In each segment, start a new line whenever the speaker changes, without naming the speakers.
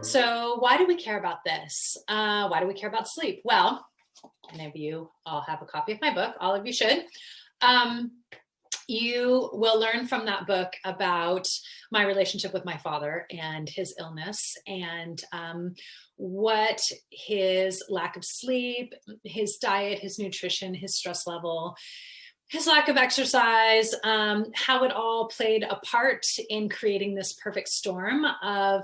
So why do we care about this? Why do we care about sleep? Well, many of you all have a copy of my book. All of you should. Um, you will learn from that book about my relationship with my father and his illness and what his lack of sleep, his diet, his nutrition, his stress level, his lack of exercise, how it all played a part in creating this perfect storm of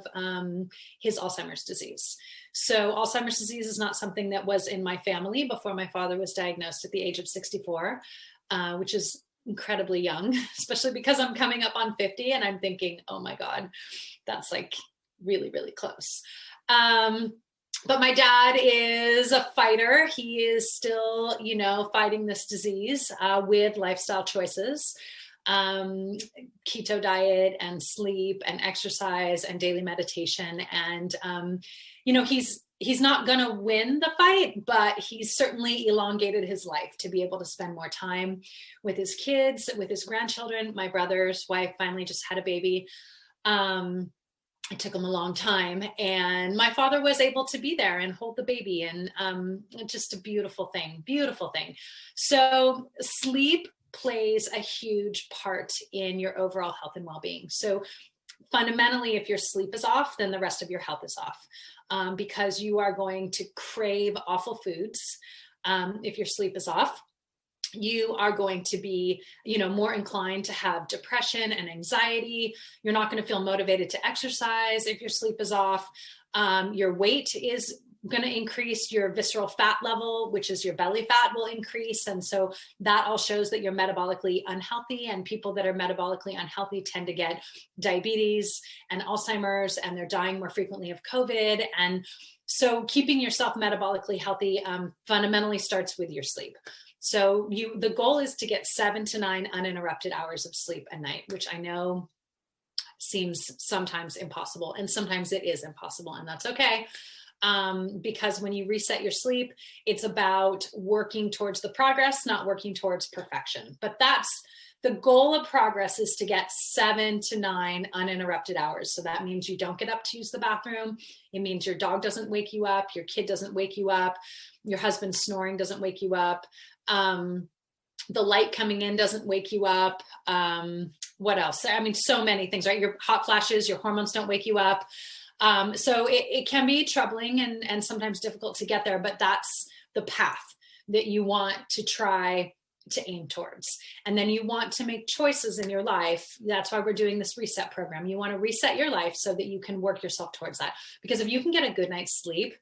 his Alzheimer's disease. So Alzheimer's disease is not something that was in my family before my father was diagnosed at the age of 64, which is incredibly young, especially because I'm coming up on 50 and I'm thinking, oh my God, that's like really, really close. But my dad is a fighter. He is still, fighting this disease with lifestyle choices, keto diet and sleep and exercise and daily meditation. And, he's not going to win the fight, but he's certainly elongated his life to be able to spend more time with his kids, with his grandchildren. My brother's wife finally just had a baby. It took him a long time, and my father was able to be there and hold the baby, and just a beautiful thing. So sleep plays a huge part in your overall health and well-being. So fundamentally, if your sleep is off, then the rest of your health is off, because you are going to crave awful foods. If your sleep is off, you are going to be, more inclined to have depression and anxiety. You're not going to feel motivated to exercise if your sleep is off. Your weight is going to increase. Your visceral fat level, which is your belly fat, will increase. And so that all shows that you're metabolically unhealthy, and people that are metabolically unhealthy tend to get diabetes and Alzheimer's, and they're dying more frequently of COVID. And so keeping yourself metabolically healthy fundamentally starts with your sleep. So the goal is to get 7 to 9 uninterrupted hours of sleep a night, which I know seems sometimes impossible, and sometimes it is impossible, and that's okay. Because when you reset your sleep, it's about working towards the progress, not working towards perfection. But that's the goal of progress, is to get 7 to 9 uninterrupted hours. So that means you don't get up to use the bathroom. It means your dog doesn't wake you up. Your kid doesn't wake you up. Your husband snoring doesn't wake you up. The light coming in doesn't wake you up. What else? I mean, so many things, right? Your hot flashes, your hormones don't wake you up. So it can be troubling and sometimes difficult to get there, but that's the path that you want to try to aim towards. And then you want to make choices in your life. That's why we're doing this reset program. You want to reset your life so that you can work yourself towards that. Because if you can get a good night's sleep,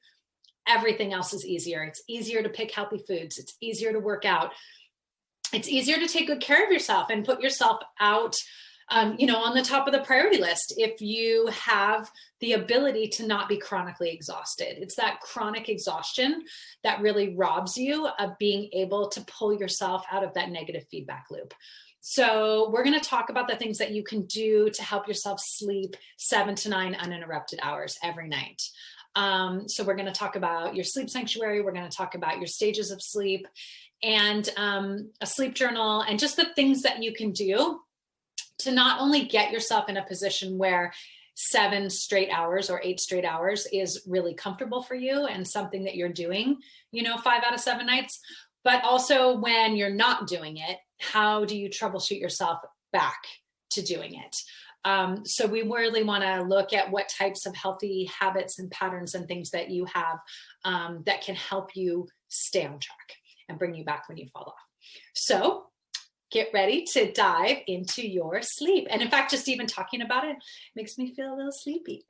everything else is easier. It's easier to pick healthy foods. It's easier to work out. It's easier to take good care of yourself and put yourself out, on the top of the priority list, if you have the ability to not be chronically exhausted. It's that chronic exhaustion that really robs you of being able to pull yourself out of that negative feedback loop. So we're going to talk about the things that you can do to help yourself sleep 7 to 9 uninterrupted hours every night. So we're going to talk about your sleep sanctuary. We're going to talk about your stages of sleep, and a sleep journal, and just the things that you can do to not only get yourself in a position where 7 straight hours or 8 straight hours is really comfortable for you and something that you're doing, 5 out of 7 nights, but also when you're not doing it, how do you troubleshoot yourself back to doing it? So we really want to look at what types of healthy habits and patterns and things that you have that can help you stay on track and bring you back when you fall off. So get ready to dive into your sleep. And in fact, just even talking about it makes me feel a little sleepy.